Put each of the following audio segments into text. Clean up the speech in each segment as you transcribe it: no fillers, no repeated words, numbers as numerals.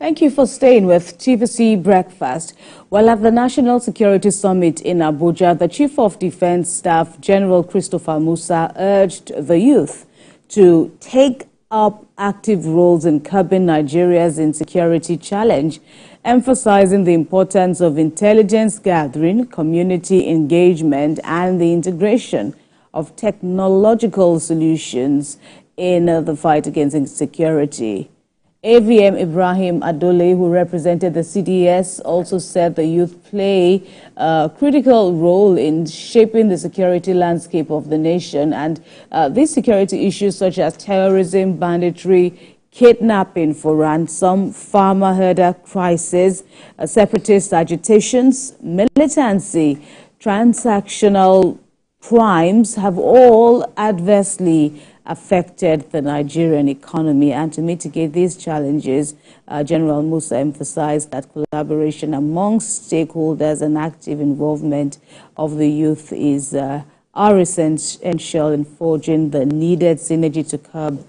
Thank you for staying with TVC Breakfast. Well, at the National Security Summit in Abuja, the Chief of Defense Staff, General Christopher Musa, urged the youth to take up active roles in curbing Nigeria's insecurity challenge, emphasizing the importance of intelligence gathering, community engagement, and the integration of technological solutions in the fight against insecurity. AVM Ibrahim Adeleye, who represented the CDS, also said the youth play a critical role in shaping the security landscape of the nation. And these security issues such as terrorism, banditry, kidnapping for ransom, farmer-herder crisis, separatist agitations, militancy, transactional crimes have all adversely affected the Nigerian economy. And to mitigate these challenges, General Musa emphasized that collaboration amongst stakeholders and active involvement of the youth are essential in forging the needed synergy to curb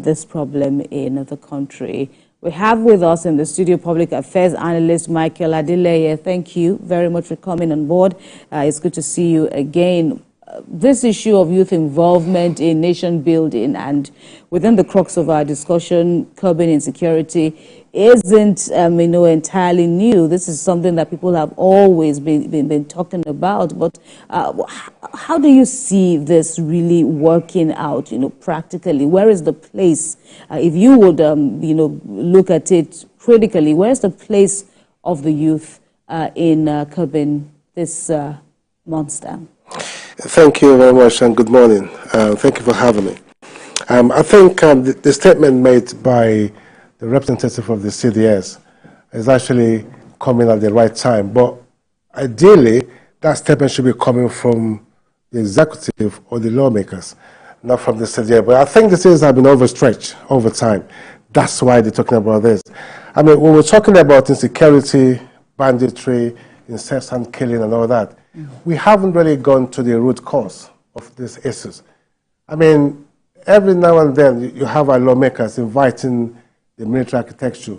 this problem in the country. We have with us in the studio public affairs analyst Michael Adeleye. Thank you very much for coming on board. It's good to see you again. This issue of youth involvement in nation building and within the crux of our discussion, curbing insecurity, isn't entirely new. This is something that people have always been talking about. But how do you see this really working out, practically? Where is the place, if you would, look at it critically, where is the place of the youth in curbing this monster? Thank you very much and good morning. Thank you for having me. I think the statement made by the representative of the CDS is actually coming at the right time. But ideally, that statement should be coming from the executive or the lawmakers, not from the CDS. But I think the CDS have been overstretched over time. That's why they're talking about this. I mean, when we're talking about insecurity, banditry, incessant killing and all that, we haven't really gone to the root cause of these issues. I mean, every now and then you have our lawmakers inviting the military architecture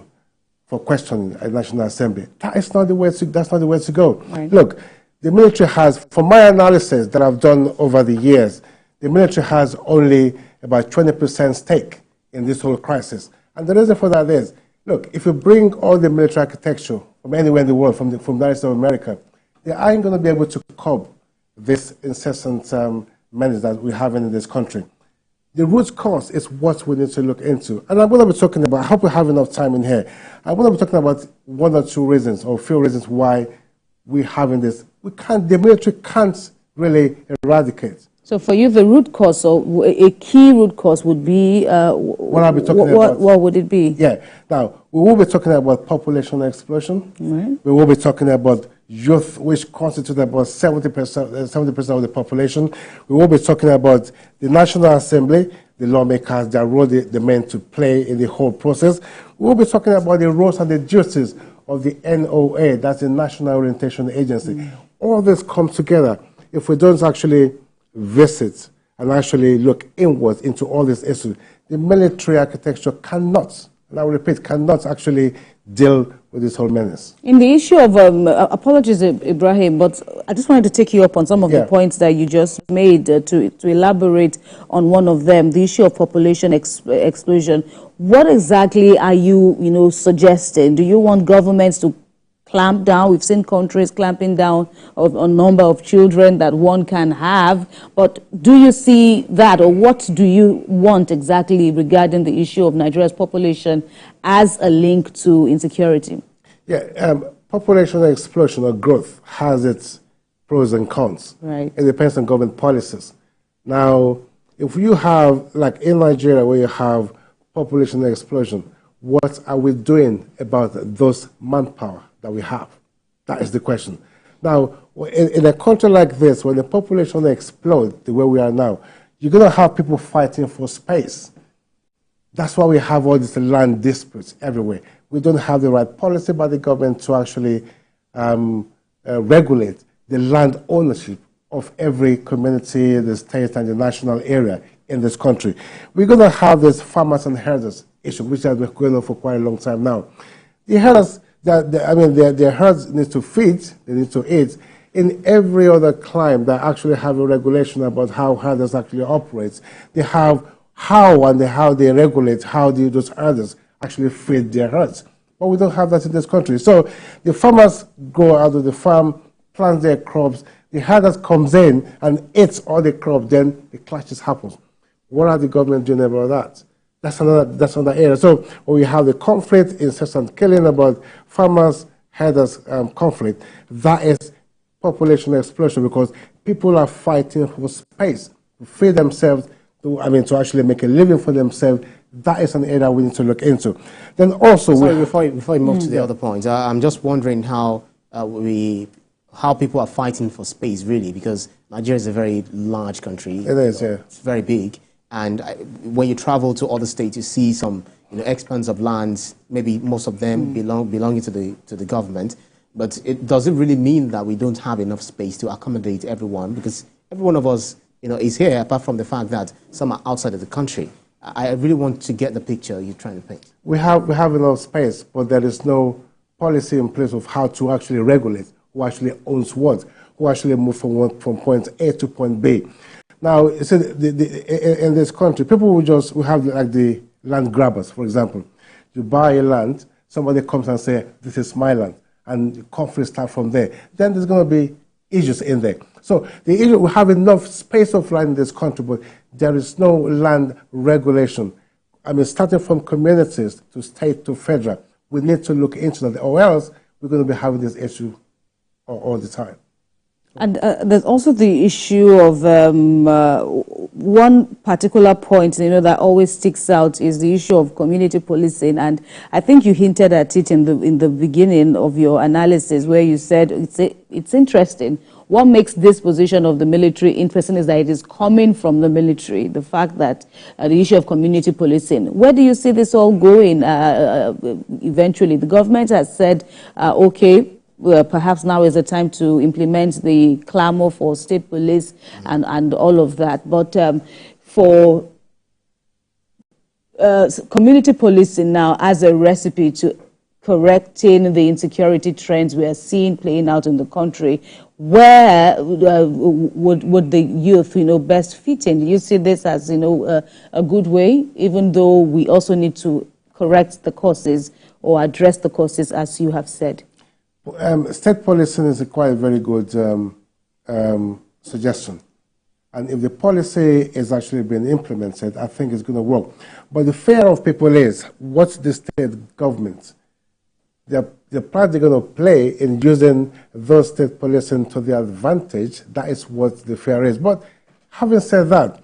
for questioning at the National Assembly. That's not the way to go. Right. Look, the military has, from my analysis that I've done over the years, the military has only about 20% stake in this whole crisis. And the reason for that is, look, if you bring all the military architecture from anywhere in the world, from the United States of America, they aren't going to be able to curb this incessant menace that we have in this country. The root cause is what we need to look into. And I'm going to be talking about, I hope we have enough time in here. I'm going to be talking about one or two reasons, or a few reasons why we're having this. The military can't really eradicate. So for you, the root cause, so a key root cause would be, what I'll be talking about. What would it be? Yeah. Now, we will be talking about population explosion. Right. We will be talking about youth, which constitute about 70% of the population. We will be talking about the National Assembly, the lawmakers, their role they're meant to play in the whole process. We will be talking about the roles and the duties of the NOA, that's the National Orientation Agency. All this comes together. If we don't actually visit and actually look inwards into all these issues, the military architecture cannot, and I will repeat, cannot actually deal with this whole menace. In the issue of, apologies, Ibrahim, but I just wanted to take you up on some of the points that you just made to elaborate on one of them, the issue of population explosion. What exactly are you, suggesting? Do you want governments to clamp down? We've seen countries clamping down on a number of children that one can have, but do you see that, or what do you want exactly regarding the issue of Nigeria's population as a link to insecurity? Yeah, population explosion or growth has its pros and cons. Right. It depends on government policies. Now, if you have, like in Nigeria, where you have population explosion, what are we doing about those manpower that we have? That is the question. Now, in a country like this, when the population explodes the way we are now, you're going to have people fighting for space. That's why we have all these land disputes everywhere. We don't have the right policy by the government to actually regulate the land ownership of every community, the state, and the national area in this country. We're going to have this farmers and herders issue, which has been going on for quite a long time now. The herders, their herds need to feed, they need to eat. In every other climb, they actually have a regulation about how herders actually operate. They have how they regulate how those herders actually feed their herds. But we don't have that in this country. So the farmers go out of the farm, plant their crops, the herders comes in and eats all the crops, then the clashes happens. What are the government doing about that? That's another area. So when we have the conflict, incessant killing about farmers, herders conflict, that is population explosion because people are fighting for space to feed themselves, to actually make a living for themselves. That is an area we need to look into. Then also, sorry, before we move to the other point, I'm just wondering how people are fighting for space, really, because Nigeria is a very large country. It is, yeah. It's very big, and when you travel to other states, you see some expanse of lands. Maybe most of them belonging to the government. But does it really mean that we don't have enough space to accommodate everyone? Because every one of us, is here, apart from the fact that some are outside of the country. I really want to get the picture you're trying to paint. We have enough space, but there is no policy in place of how to actually regulate who actually owns what, who actually move from point A to point B. Now, in this country, people will have like the land grabbers, for example. You buy a land, somebody comes and says, this is my land, and the conflict starts from there. Then there's going to be issues in there. So the issue, we have enough space of land in this country, but there is no land regulation. Starting from communities to state to federal, we need to look into that, or else we're going to be having this issue all the time. And there's also the issue of one particular point, that always sticks out is the issue of community policing. And I think you hinted at it in the beginning of your analysis, where you said it's interesting. What makes this position of the military interesting is that it is coming from the military. The fact that the issue of community policing. Where do you see this all going? Eventually, the government has said, okay. Perhaps now is the time to implement the clamor for state police and all of that. But for community policing now as a recipe to correcting the insecurity trends we are seeing playing out in the country, where would the youth, best fit in? Do you see this as, a good way, even though we also need to correct the causes or address the causes, as you have said? State policing is quite a very good suggestion. And if the policy is actually being implemented, I think it's going to work. But the fear of people is, what's the state government? The part they're going to play in using those state policing to their advantage, that is what the fear is. But having said that,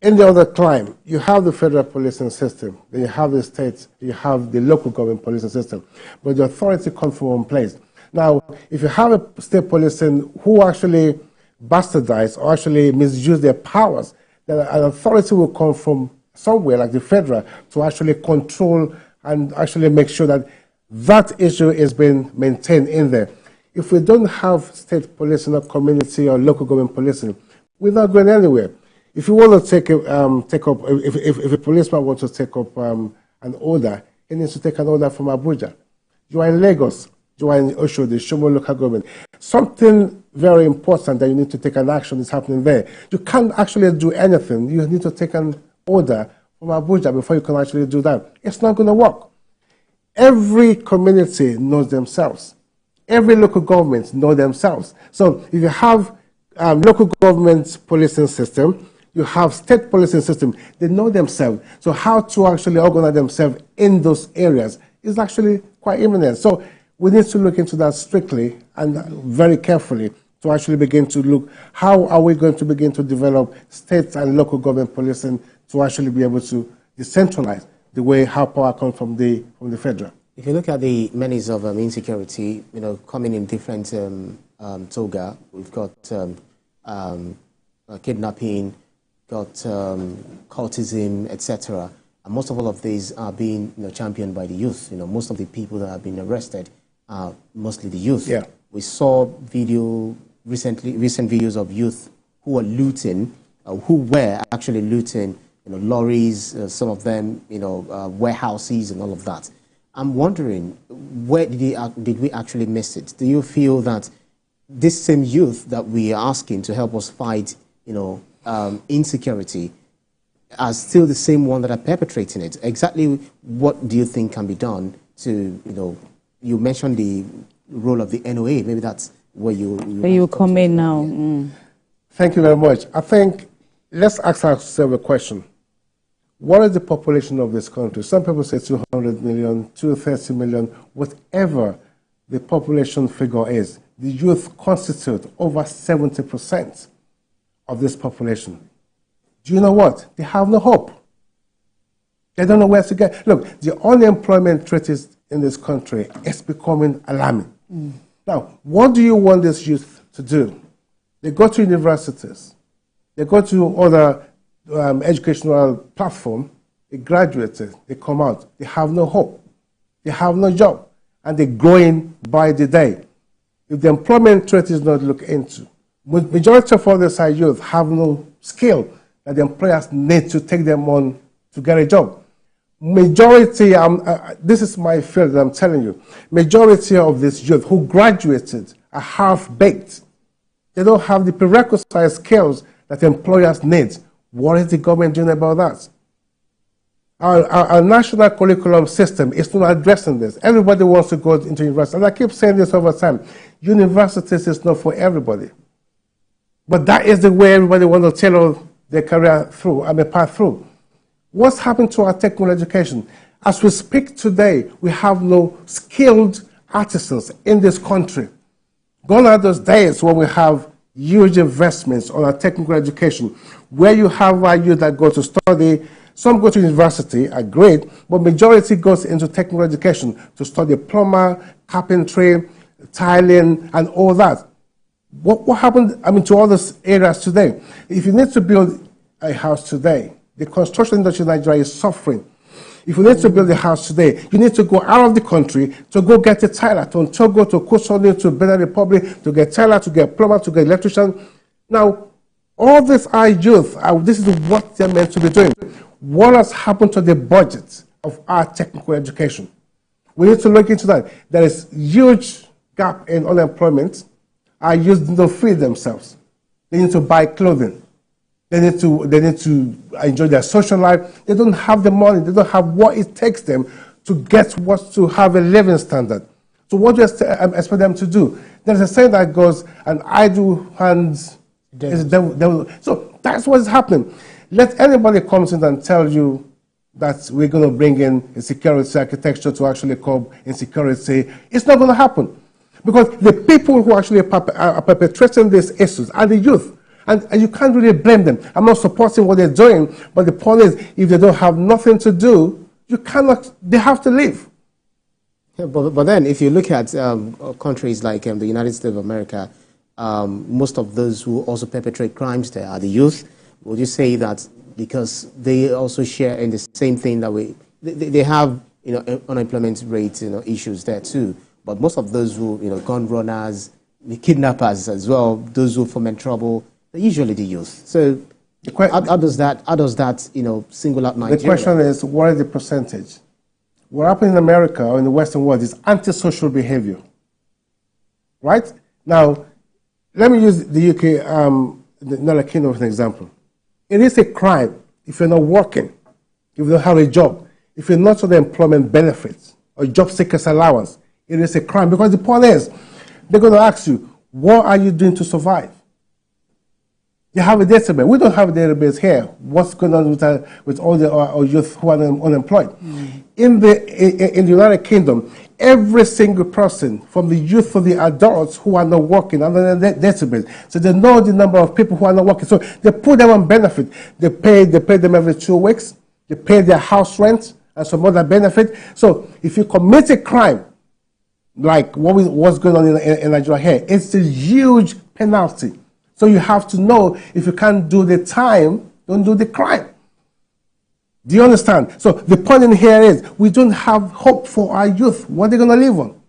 in the other climb, you have the federal policing system, then you have the states, you have the local government policing system, but the authority comes from one place. Now, if you have a state policing who actually bastardize or actually misuse their powers, then an authority will come from somewhere, like the federal, to actually control and actually make sure that that issue is being maintained in there. If we don't have state policing or community or local government policing, we're not going anywhere. If you want to take up, if a policeman wants to take up an order, he needs to take an order from Abuja. You are in Lagos, you are in Osho, the Shomo local government. Something very important that you need to take an action is happening there. You can't actually do anything. You need to take an order from Abuja before you can actually do that. It's not going to work. Every community knows themselves. Every local government knows themselves. So if you have local government policing system, you have state policing system, they know themselves. So how to actually organize themselves in those areas is actually quite imminent. So we need to look into that strictly and very carefully to actually begin to look, how are we going to begin to develop state and local government policing to actually be able to decentralize the way how power comes from the federal. If you look at the menace of insecurity, coming in different toga, we've got kidnapping, got cultism, etc. And most of all of these are being championed by the youth. Most of the people that have been arrested are mostly the youth. Yeah. We saw recent videos of youth who were looting, who were actually looting, lorries, some of them, warehouses and all of that. I'm wondering, where did we actually miss it? Do you feel that this same youth that we are asking to help us fight, insecurity, are still the same one that are perpetrating it? Exactly what do you think can be done to, you mentioned the role of the NOA. Maybe that's where you come in now. Yeah. Mm. Thank you very much. I think, let's ask ourselves a question. What is the population of this country? Some people say 200 million, 230 million, whatever the population figure is. The youth constitute over 70% of this population. Do you know what? They have no hope. They don't know where to get. Look, the unemployment rate in this country is becoming alarming. Mm. Now, what do you want this youth to do? They go to universities. They go to other educational platform. They graduated. They come out. They have no hope. They have no job. And they're growing by the day. If the employment rate is not looked into, majority of all these youth have no skill that the employers need to take them on to get a job. Majority, this is my field that I'm telling you, majority of these youth who graduated are half-baked. They don't have the prerequisite skills that employers need. What is the government doing about that? Our national curriculum system is not addressing this. Everybody wants to go into university. And I keep saying this over time. Universities is not for everybody. But that is the way everybody wants to tailor their career through, path through. What's happened to our technical education? As we speak today, we have no skilled artisans in this country. Gone are those days when we have huge investments on our technical education, where you have our youth that go to study. Some go to university, are great, but majority goes into technical education to study plumber, carpentry, tiling, and all that. What happened, to all those areas today? If you need to build a house today, the construction industry in Nigeria is suffering. If you need to build a house today, you need to go out of the country to go get a tiler, to Togo, to Kosoni, to Benin Republic, to get tiler, to get plumber, to get electrician. Now, all this our youth, this is what they're meant to be doing. What has happened to the budget of our technical education? We need to look into that. There is huge gap in unemployment. Our youth don't feed themselves. They need to buy clothing. They need to enjoy their social life. They don't have the money. They don't have what it takes them to have a living standard. So what do you expect them to do? There's a saying that goes, an idle hands is the devil. So that's what's happening. Let anybody come in and tell you that we're going to bring in a security architecture to actually curb insecurity. It's not going to happen. Because the people who actually are perpetrating these issues are the youth. And you can't really blame them. I'm not supporting what they're doing, but the point is, if they don't have nothing to do, they have to leave. Yeah, but then, if you look at countries like the United States of America, most of those who also perpetrate crimes there are the youth. Would you say that because they also share in the same thing that they have unemployment rate issues there too? But most of those who gun runners, the kidnappers as well, those who foment trouble, they're usually the youth. So how does that single out Nigeria? The question is, what is the percentage? What happened in America or in the Western world is antisocial behavior. Right? Now, let me use the UK, the United Kingdom as an example. It is a crime if you're not working, if you don't have a job, if you're not on the employment benefits or job seekers allowance. It is a crime because the point is, they're going to ask you, what are you doing to survive? You have a database. We don't have a database here. What's going on with all the youth who are unemployed? Mm. In the United Kingdom, every single person, from the youth to the adults who are not working, under the database. So they know the number of people who are not working. So they put them on benefit. They pay them every 2 weeks. They pay their house rent and some other benefit. So if you commit a crime, like what's going on in Nigeria here, it's a huge penalty. So you have to know, if you can't do the time, don't do the crime. Do you understand? So the point in here is, we don't have hope for our youth. What are they going to live on?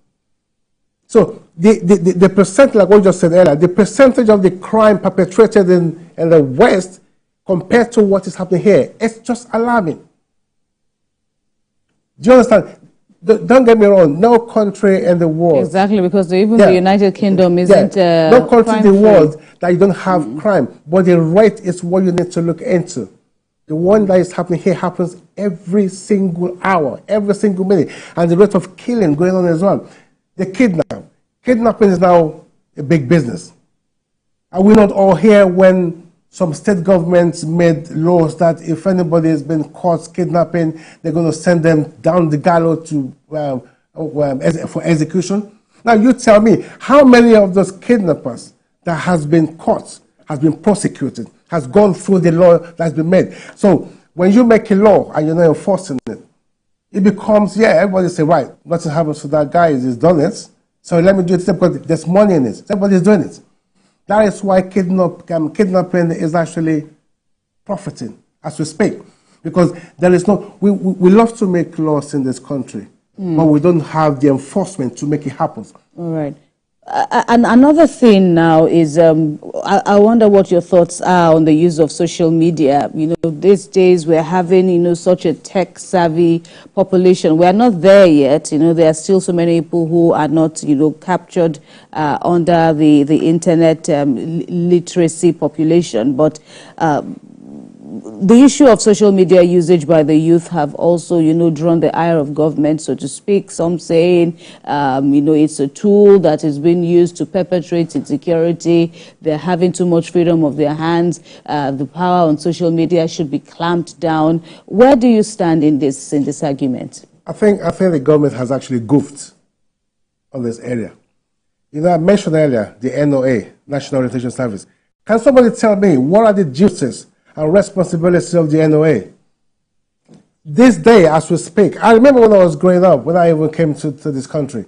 So the percentage, like what you just said earlier, the percentage of the crime perpetrated in the West compared to what is happening here, it's just alarming. Do you understand? don't get me wrong, no country in the world. Exactly, because even the United Kingdom isn't no country in the world that you don't have crime. But the rate is what you need to look into. The one that is happening here happens every single hour, every single minute. And the rate of killing going on as well. The kidnapping is now a big business. Are we not all here when some state governments made laws that if anybody has been caught kidnapping, they're going to send them down the gallows to, for execution? Now you tell me, how many of those kidnappers that has been caught, has been prosecuted, has gone through the law that's been made? So when you make a law and you're not enforcing it, it becomes, everybody say, right, nothing happens to that guy, he's done it, so let me do it because there's money in it. Everybody's doing it. That is why kidnapping is actually profiting as we speak. Because there is no, we love to make laws in this country, but we don't have the enforcement to make it happen. All right. And another thing now is, I wonder what your thoughts are on the use of social media. You know, these days we're having, such a tech-savvy population. We are not there yet. There are still so many people who are not, captured under the internet literacy population. But the issue of social media usage by the youth have also, drawn the ire of government, so to speak. Some saying, it's a tool that is being used to perpetrate insecurity. They're having too much freedom of their hands. The power on social media should be clamped down. Where do you stand in this argument? I think the government has actually goofed on this area. I mentioned earlier the NOA, National Orientation Service. Can somebody tell me what are the duties and responsibilities of the NOA? This day, as we speak, I remember when I was growing up, when I even came to this country,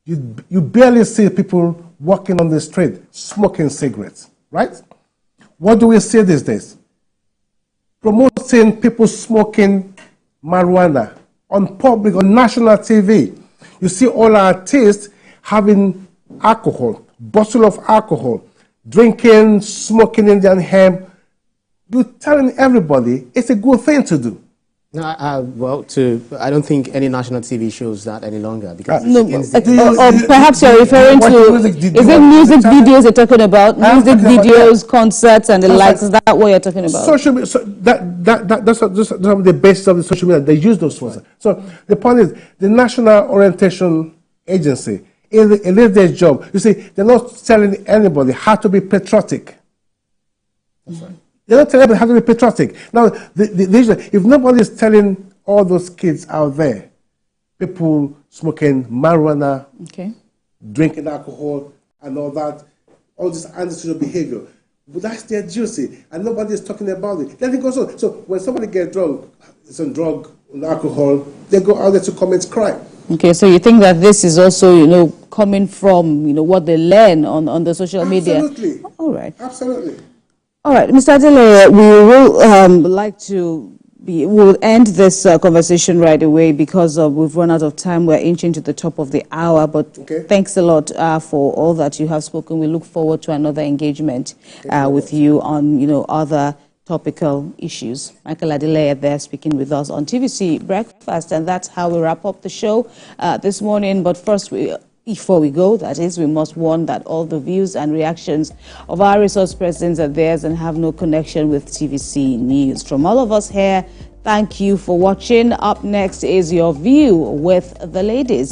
you barely see people walking on the street smoking cigarettes, right? What do we see these days? Promoting people smoking marijuana on national TV. You see all our artists having alcohol, bottle of alcohol, drinking, smoking Indian hemp. You're telling everybody it's a good thing to do. No, I don't think any national TV shows that any longer. Because or perhaps you're referring to, is it music videos you're talking about? Music videos, concerts, and the likes. Is that what you're talking about? Social media, that's the basis of the social media. They use those ones. So the point is, the National Orientation Agency, in their job, you see, they're not telling anybody how to be patriotic. That's right. They're not telling everybody how to be patriotic. Now, if nobody is telling all those kids out there, people smoking marijuana, drinking alcohol, and all that, all this antisocial behavior, but that's their duty, and nobody is talking about it. Then it goes on. So when somebody gets drunk, it's on drug, on alcohol, they go out there to commit crime. Okay, so you think that this is also, coming from, what they learn on the social media? Absolutely. All right. Absolutely. All right, Mr. Adeleye, we'll end this conversation right away because we've run out of time. We're inching to the top of the hour, but thanks a lot for all that you have spoken. We look forward to another engagement with you on, other topical issues. Michael Adeleye there speaking with us on TVC Breakfast, and that's how we wrap up the show this morning. But first, before we go, that is, we must warn that all the views and reactions of our resource persons are theirs and have no connection with TVC News. From all of us here, thank you for watching. Up next is Your View with the ladies.